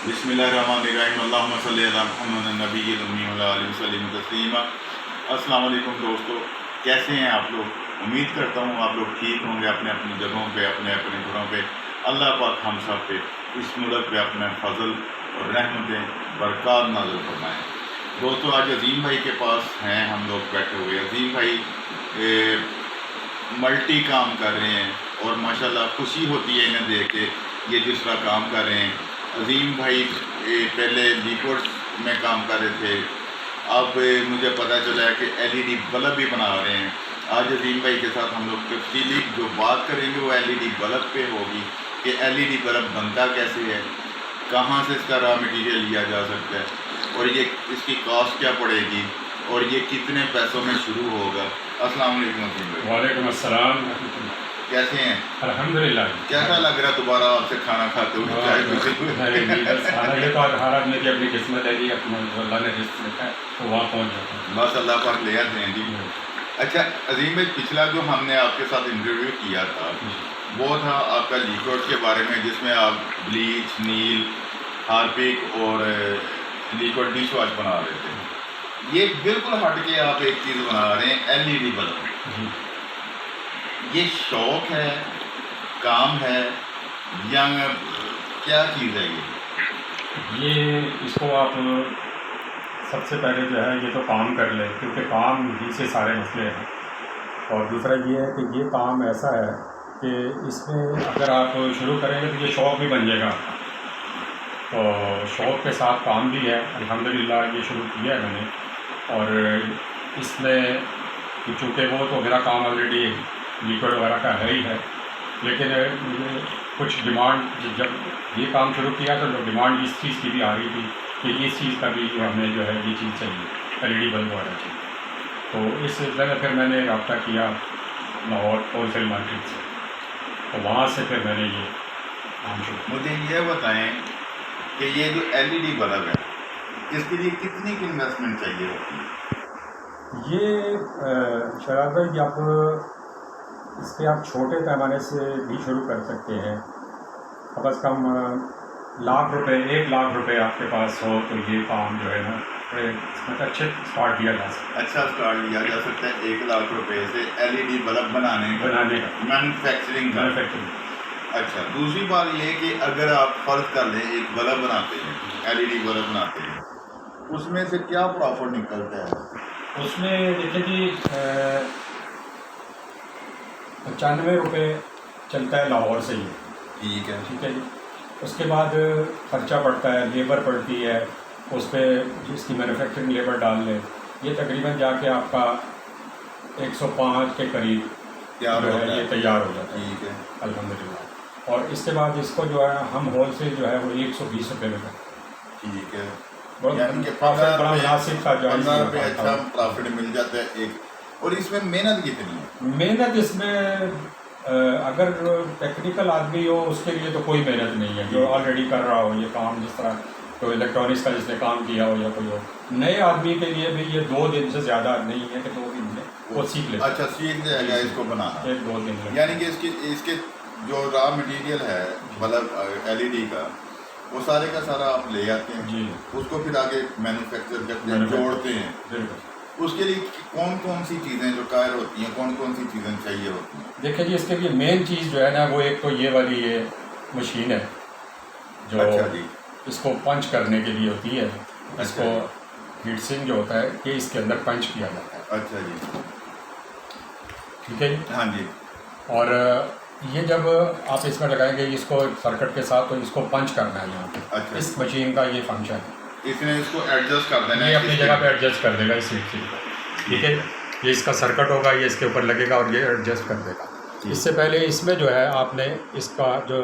बिस्मिल्लाहिर्रहमानिर्रहीम अल्लाहुम्मा सल्ली अला मुहम्मद नबिय्यिल उम्मी व अला आलिहि वसल्लम तस्लीमा। अस्सलाम वालेकुम दोस्तों, कैसे हैं आप लोग? उम्मीद करता हूँ आप लोग ठीक होंगे अपने अपनी जगहों पे, अपने अपने घरों पे। अल्लाह पाक हम सब पे, इस मुल्क पे अपना फजल और रहमतें बरकत नाज़िल फरमाएँ। दोस्तों, आज अजीम भाई के पास हैं हम लोग बैठे हुए। अजीम भाई मल्टी काम कर रहे हैं और माशाल्लाह खुशी होती है इन्हें देख के, ये जिस तरह काम कर रहे हैं। अजीम भाई पहले लिक्विड्स में काम कर रहे थे, अब मुझे पता चला है कि एलईडी बल्ब भी बना रहे हैं। आज अजीम भाई के साथ हम लोग तफसीली जो बात करेंगे वो एलईडी बल्ब पे होगी कि एलईडी बल्ब बनता कैसे है, कहाँ से इसका रॉ मटेरियल लिया जा सकता है और ये इसकी कॉस्ट क्या पड़ेगी और ये कितने पैसों में शुरू होगा। अस्सलाम वालेकुम अजीम भाई। वालेकुम अस्सलाम। कैसे हैं? अल्हम्दुलिल्लाह। कैसा लग रहा है दोबारा आपसे खाना खाते हुए, चाय पीते हुए? ये तो हर आदमी की अपनी किस्मत है जी, अपना अल्लाह ने रिस्क लिखा है तो वहाँ पहुँच जाता है। बस अल्लाह पाक ले आते हैं जी। अच्छा अजीम भाई, पिछला जो हमने आपके साथ इंटरव्यू किया था वो था आपका लिक्विड के बारे में, जिसमें आप ब्लीच, नील, हार्पिक और लिक्विड डिश वॉश बना रहे थे। ये बिल्कुल हट के आप एक चीज़ बना रहे हैं, एलईडी बल्ब। ये शौक है, काम है या क्या चीज़ है ये इसको आप सबसे पहले जो है ये तो काम कर ले, क्योंकि काम ही से सारे मसले हैं। और दूसरा ये है कि ये काम ऐसा है कि इसमें अगर आप शुरू करेंगे तो ये शौक़ भी बन जाएगा। तो शौक़ के साथ काम भी है, अल्हम्दुलिल्लाह ये शुरू किया है मैंने। और इसमें चूँकि वो तो मेरा काम ऑलरेडी लिक्विड वगैरह का है ही है, लेकिन मुझे कुछ डिमांड, जब ये काम शुरू किया तो डिमांड इस चीज़ की भी आ रही थी कि इस चीज़ का भी हमें जो है ये चीज़ चाहिए, एलईडी बल्ब वगैरह चाहिए। तो इस सिलसिले में फिर मैंने रब्ता किया लाहौर होलसेल मार्केट से, तो वहाँ से फिर मैंने ये काम शुरू। मुझे ये बताएं कि ये जो एलईडी बल्ब है इसके लिए कितनी की इन्वेस्टमेंट चाहिए होती है? ये शराब भाई, आप इस पर आप छोटे पैमाने से भी शुरू कर सकते हैं। कम अज़ कम लाख रुपए, 1 लाख रुपए आपके पास हो तो ये काम जो है ना मतलब अच्छे स्टार्ट लिया जा सकता है। अच्छा स्टार्ट लिया जा सकता है 1 लाख रुपए से एलईडी बल्ब बनाने का, मैन्युफैक्चरिंग का। अच्छा, दूसरी बात ये कि अगर आप फर्ज कर लें एक बल्ब बनाते हैं, एलईडी बल्ब बनाते हैं, उसमें से क्या प्रॉफिट निकलता है? उसमें देखिए जी 95 रुपये चलता है लाहौर से ही। ठीक है। ठीक है जी। उसके बाद खर्चा पड़ता है, लेबर पड़ती है, उस पर जिसकी मैन्युफैक्चरिंग लेबर डाल लें, ये तकरीबन जाके आपका 105 के करीब तैयार जो है ये तैयार हो जाता है। ठीक है, अल्हम्दुलिल्लाह। और इसके बाद इसको जो है हम होलसेल जो है वो 120 रुपये में करते हैं। ठीक है, यानी कि प्रॉफिट बड़ा मुनासिब का जो है 15 रुपये अच्छा प्रॉफिट मिल जाता है एक। और इसमें मेहनत कितनी है? मेहनत इसमें अगर टेक्निकल आदमी हो उसके लिए तो कोई मेहनत नहीं है, जो ऑलरेडी कर रहा हो ये काम, जिस तरह तो इलेक्ट्रॉनिक्स का जिसने काम किया हो या कोई हो। नए आदमी के लिए भी ये 2 दिन से ज़्यादा नहीं है कि 2 दिन में वो सीख ले। अच्छा, सीख जाएगा इसको बनाना। 1-2 दिन में। यानी कि इसके जो रॉ मटेरियल है मतलब एलईडी का, वो सारे का सारा आप ले आते हैं जी, उसको फिर आगे मैन्युफैक्चर करते हैं, जोड़ते हैं। बिल्कुल। उसके लिए कौन कौन सी चीज़ें जो कायर होती हैं, कौन कौन सी चीज़ें चाहिए होती हैं? देखिए जी, इसके लिए मेन चीज़ जो है ना वो एक तो ये वाली ये मशीन है जो अच्छा जी। इसको पंच करने के लिए होती है। अच्छा इसको हीट सिंक जो होता है ये इसके अंदर पंच किया जाता है। अच्छा जी। ठीक है जी। हाँ जी। और ये जब आप इसमें लगाएंगे इसको सर्किट के साथ, तो इसको पंच करना है यहाँ पे। अच्छा। इस मशीन का ये फंक्शन है। इसने इसको एडजस्ट कर देना है, ये अपनी जगह पे एडजस्ट कर देगा इस हीट सिंक को। ठीक है, ये इसका सर्किट होगा, ये इसके ऊपर लगेगा और ये एडजस्ट कर देगा। इससे पहले इसमें जो है आपने इसका जो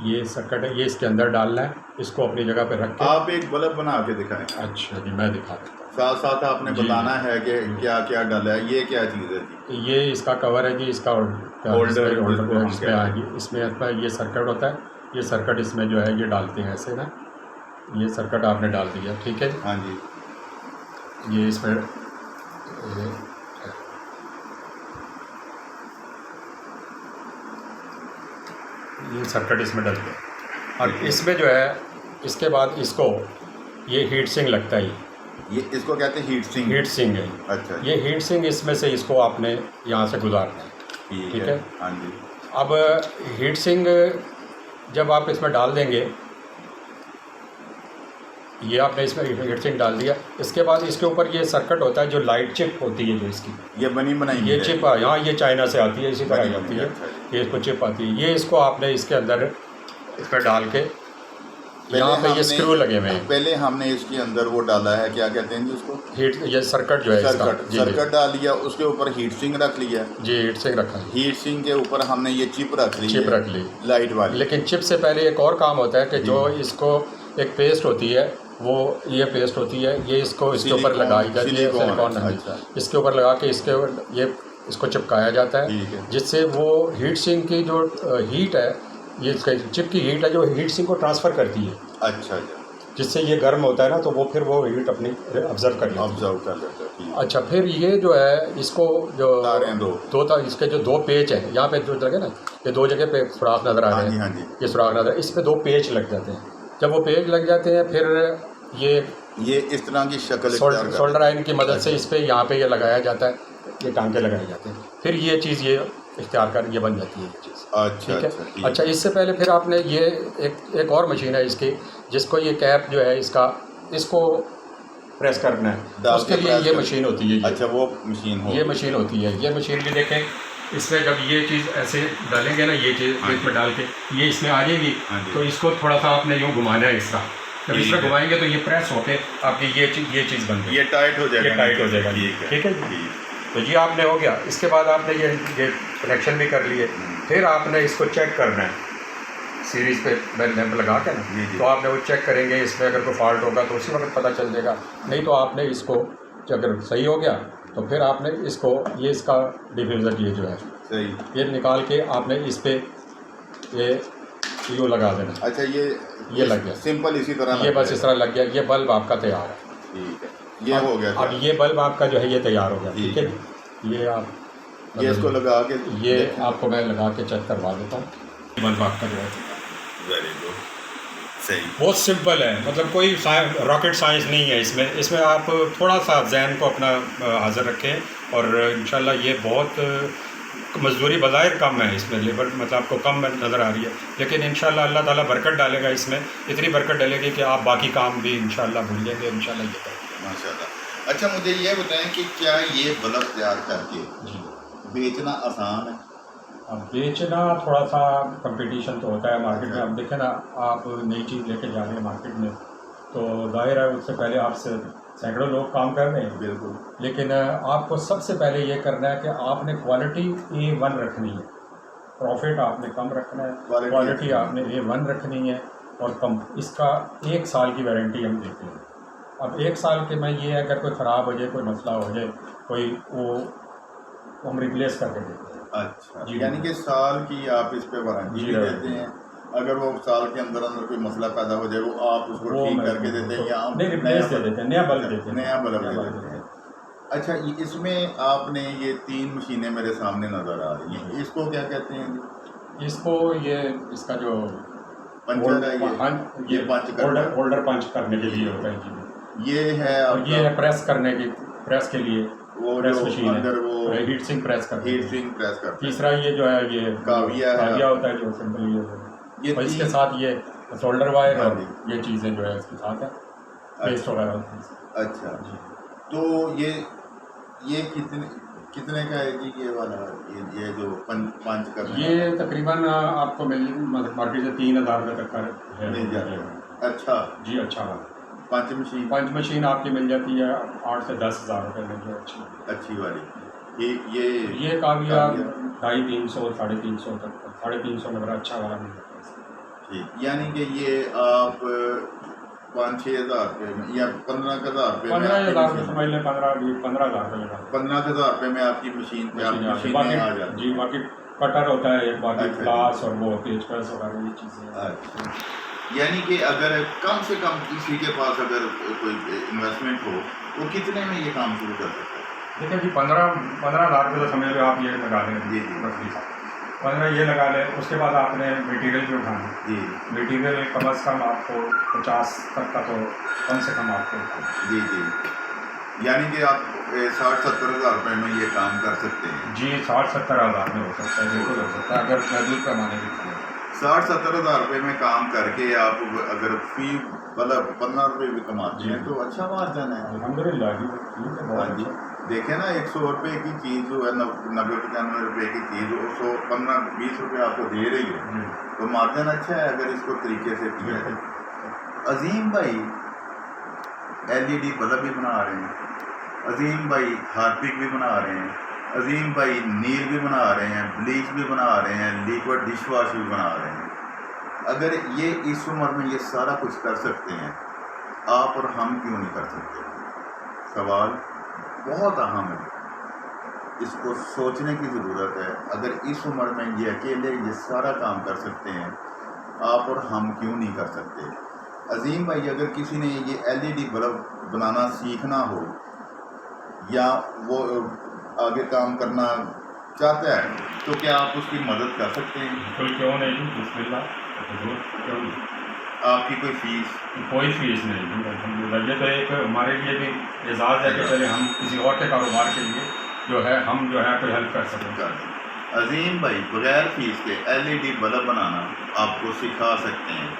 ये सर्किट है ये इसके अंदर डालना है, इसको अपनी जगह पे रख के। आप एक बल्ब बना के दिखाएं। अच्छा जी, मैं दिखा देता हूँ। साथ साथ आपने बताना है कि क्या क्या डाला है। ये क्या चीज़ है जी? ये इसका कवर है जी, इसका होल्डर इसमें आएगी, इसमें आपका ये सर्किट होता है। ये सर्किट इसमें जो है ये डालते हैं ऐसे ना, ये सर्किट आपने डाल दिया। ठीक है जी। हाँ जी। ये इसमें ये सर्किट इसमें डल गया और इसमें जो है इसके बाद इसको ये हीट सिंक लगता है, ये इसको कहते हैं हीट सिंक। हीट सिंक है। अच्छा ये हीट सिंक, इसमें से इसको आपने यहाँ से गुजारना है। ठीक है। हाँ जी। अब हीट सिंक जब आप इसमें डाल देंगे, ये आपने इसमें हीट सिंक डाल दिया, इसके बाद इसके ऊपर ये सर्किट होता है जो लाइट चिप होती है, जो इसकी ये बनी बनाई ये चिप यहाँ ये चाइना से आती है, इसी तरह की आती है। ये इसको चिप आती है, ये इसको आपने इसके अंदर इस पर डाल के, यहाँ पे ये स्क्रू लगे हुए हैं। पहले हमने इसके अंदर वो डाला है, क्या कहते हैं जी उसको, हीट, ये सर्किट जो है सर्किट डाल लिया, उसके ऊपर हीट सिंक रख लिया। जी, हीट सिंक रखा है। हीट सिंक के ऊपर हमने ये चिप रख ली, लाइट वाली। लेकिन चिप से पहले एक और काम होता है कि जो इसको एक पेस्ट होती है, वो ये पेस्ट होती है, ये इसको इसके ऊपर लगाई जाती है, सिलिकॉन है, इसके ऊपर लगा के ये इसको चिपकाया जाता है, जिससे वो हीट सिंक की जो हीट है, ये चिप की हीट है जो हीट सिंक को ट्रांसफ़र करती है। अच्छा, जिससे ये गर्म होता है ना, तो वो फिर वो हीट अपनी ऑब्जर्व कर लेता है। अच्छा, फिर ये जो है इसको जो इसके जो दो पेच हैं, यहाँ पे जो लगे ना, ये दो जगह पे सुराख नज़र आ रहे हैं, ये सुराख नज़र, इस पे दो पेच लग जाते हैं। जब वो पेच लग जाते हैं, फिर ये इस तरह की शक्ल सोल्डर आयरन की मदद से इस पे यहाँ पे ये लगाया जाता है, ये टांके लगाए जाते हैं, फिर ये चीज़ ये इख्तियार कर ये बन जाती है ये चीज़। ठीक है। अच्छा, इससे पहले फिर आपने ये एक और मशीन है इसकी, जिसको ये कैप जो है इसको प्रेस करना है, उसके लिए ये मशीन होती है। अच्छा, वो मशीन ये मशीन होती है। ये मशीन भी देखें, इसमें जब ये चीज़ ऐसे डालेंगे ना, ये चीज़ इसमें डाल के ये इसमें आ जाएगी, तो इसको थोड़ा सा आपने यूँ घुमाना है इसका, जब इसमें घुमाएंगे तो ये प्रेस होके आपकी ये चीज़ बन गई, ये टाइट हो जाएगा। ये टाइट हो जाएगा। ठीक है। तो ये आपने हो गया। इसके बाद आपने ये कनेक्शन भी कर लिए, फिर आपने इसको चेक करना है सीरीज़ पे लैंप लगा के ना, तो आपने वो चेक करेंगे, इसमें अगर कोई फॉल्ट होगा तो उसी वक्त पता चल जाएगा, नहीं तो आपने इसको अगर सही हो गया तो फिर आपने इसको ये इसका डिफ्यूज़र ये जो है सही, ये निकाल के आपने इस पर ये लगा देना। अच्छा, ये लग गया सिंपल, इसी तरह ये बस इस तरह लग गया। ये बल्ब आपका तैयार है। ठीक है, ये हो गया। अब ये बल्ब आपका जो है ये तैयार हो गया। ठीक है। ये आप इसको लगा के, ये आपको मैं लगा के चेक करवा देता हूँ। बल्ब आपका जो है वेरी गुड, सही, बहुत सिंपल है, मतलब कोई रॉकेट साइंस नहीं है इसमें आप थोड़ा सा जहन को अपना हाजिर रखें और इंशाल्लाह ये बहुत मजदूरी बज़ाहिर कम है इसमें, लेबर मतलब आपको कम नज़र आ रही है, लेकिन इंशाल्लाह अल्लाह ताला बरकत डालेगा इसमें, इतनी बरकत डालेगी कि आप बाकी काम भी इंशाल्लाह भूल जाएंगे। इंशाल्लाह ये करेंगे माशाल्लाह। अच्छा, मुझे ये बताएं कि क्या ये बल्ब तैयार करके बेचना आसान है? अब बेचना थोड़ा सा कंपटीशन तो होता है मार्केट में। अब देखें ना, आप नई चीज़ लेके जा रहे हैं मार्केट में, तो जाहिर है उससे पहले आपसे सैकड़ों लोग काम कर रहे हैं। बिल्कुल। लेकिन आपको सबसे पहले ये करना है कि आपने क्वालिटी A1 रखनी है, प्रॉफिट आपने कम रखना है, क्वालिटी आपने A1 रखनी है, और कम इसका 1 साल की वारंटी हम देते हैं। अब 1 साल के में ये अगर कोई ख़राब हो जाए, कोई मसला हो जाए, कोई वो हम रिप्लेस करके देते हैं। अच्छा, यानी कि साल की आप इस पे वारंटी भी देते हैं, अगर वो साल के अंदर कोई मसला पैदा हो जाए वो आप उसको ठीक करके देते हैं, या नहीं रिप्लेस दे देते हैं, नया बल्ब देते हैं, नया बल्ब दे देते हैं। अच्छा, इसमें आपने ये 3 मशीनें मेरे सामने नज़र आ रही हैं, इसको क्या कहते हैं? इसको ये इसका जो पंचर है, ये पंच होल्डर पंच करने के लिए होता है। ये है, और ये है प्रेस के लिए वो प्रेस मशीन है, वो हीट सिंक प्रेस करती है। तीसरा ये जो है ये काविया होता है, जो सिंपल ये और इसके साथ ये शोल्डर वायर और ये चीज़ें जो है इसके साथ है, पेस्ट वगैरह। अच्छा जी, तो ये कितने का है जी ये वाला, ये जो पंच करना ये तकरीबन आपको मार्केट से 3000 रुपये तक का मिल जाएगा। अच्छा जी, अच्छा वाला पंच मशीन आपकी मिल जाती है 8 से 10,000 रुपये में, जो अच्छी वाली। ये काविया 250-300 350 तक, 350 में बड़ा अच्छा वाला मिल जाता है। ठीक, यानी कि ये आप 5-6 हज़ार रुपये में या 15,000 रुपये, 15,000 रुपये समझ लें, 15,000 रुपये लगा, 15,000 रुपये में आपकी मशीन आ जाती जी। बाकी कटर होता है, बाकी ग्लास और वो पेज प्रेस वगैरह ये चीज़ें। यानी कि अगर कम से कम किसी के पास अगर कोई इन्वेस्टमेंट हो, वो कितने में ये काम शुरू कर सकता है? देखिए जी, 15,000 रुपये तो समझ लो आप ये लगा दें जी, 15 ये लगा ले, उसके बाद आपने मटेरियल भी उठाना। जी मटेरियल कम से कम आपको 50 तक का तो कम से कम आपको उठाना। जी जी, यानी कि आप 60-70 हज़ार रुपये में ये काम कर सकते हैं। जी 60-70 हज़ार में हो सकता है, बिल्कुल हो सकता है अगर महदूद पैमाने की चीज़। 60-70 हज़ार रुपये में काम करके आप अगर फी मतलब 15 रुपये भी कमाते हैं जी। तो अच्छा मार्जिन है। अल्हम्दुलिल्लाह जी, ठीक है, हाँ बहुत जी, अच्छा। देखें ना 100 रुपये की चीज़ जो है 90-95 रुपये की चीज़ वो 100-15-20 रुपये आपको दे रही है, जी तो मार्जिन अच्छा है अगर इसको तरीके से किया बिल्कुल। जाए। अजीम भाई LED बल्ब भी बना रहे हैं, अजीम भाई हार्पिक भी बना रहे हैं, अजीम भाई नील भी बना रहे हैं, ब्लीच भी बना रहे हैं, लिक्विड डिश वॉश भी बना रहे हैं। अगर ये इस उम्र में ये सारा कुछ कर सकते हैं, आप और हम क्यों नहीं कर सकते? सवाल बहुत अहम है, इसको सोचने की ज़रूरत है। अगर इस उम्र में ये अकेले ये सारा काम कर सकते हैं, आप और हम क्यों नहीं कर सकते? अजीम भाई अगर किसी ने ये LED बल्ब बनाना सीखना हो या वो आगे काम करना चाहता है तो क्या आप उसकी मदद कर सकते हैं? बिल्कुल, क्यों नहीं जी, बिस्मिल्लाह, ज़रूर, क्यों नहीं। आपकी कोई फीस? कोई फीस नहीं जी, अल्हम्दुलिल्लाह। ये तो एक हमारे लिए भी एजाज़ है कि चले हम किसी और के कारोबार के लिए जो है हम जो है कोई हेल्प कर सकें। अजीम भाई बगैर फीस के LED बल्ब बनाना आपको सिखा सकते हैं।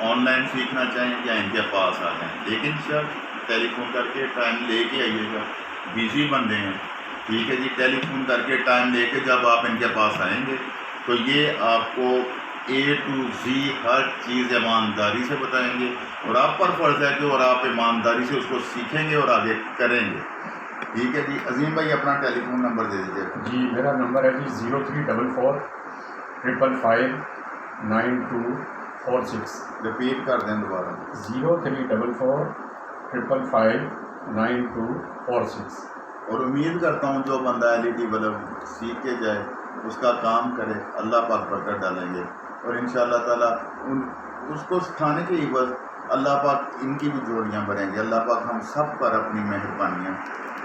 ऑनलाइन सीखना चाहें या इनके पास आ जाएँ, लेकिन शर्त टेलीफोन करके टाइम लेके आइएगा। बिजी बंदे हैं, ठीक है जी, टेलीफोन करके टाइम लेके जब आप इनके पास आएंगे तो ये आपको A to Z हर चीज़ ईमानदारी से बताएंगे और आप पर फर्ज है कि और आप ईमानदारी से उसको सीखेंगे और आगे करेंगे। ठीक है जी, अजीम भाई अपना टेलीफोन नंबर दे दीजिए। जी मेरा नंबर है जी 0344 555 9246। रिपीट कर दें दोबारा। 0344 555 9246। और उम्मीद करता हूँ जो बंदा LED बल्ब सीख के जाए उसका काम करे, अल्लाह पाक बरकत डालेंगे और इंशाअल्लाह ताला उसको सिखाने के बस अल्लाह पाक इनकी भी जोड़ियाँ बढ़ेंगी। अल्लाह पाक हम सब पर अपनी मेहरबानियाँ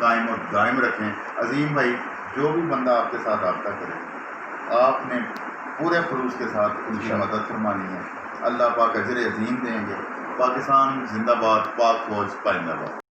कायम और दायम रखें। अजीम भाई जो भी बंदा आपके साथ रब्ता करे आपने पूरे खलूस के साथ उनकी मदद फरमानी है। अल्लाह पाक अजर अजीम देंगे। पाकिस्तान जिंदाबाद, पाक फौज पाइंदाबाद।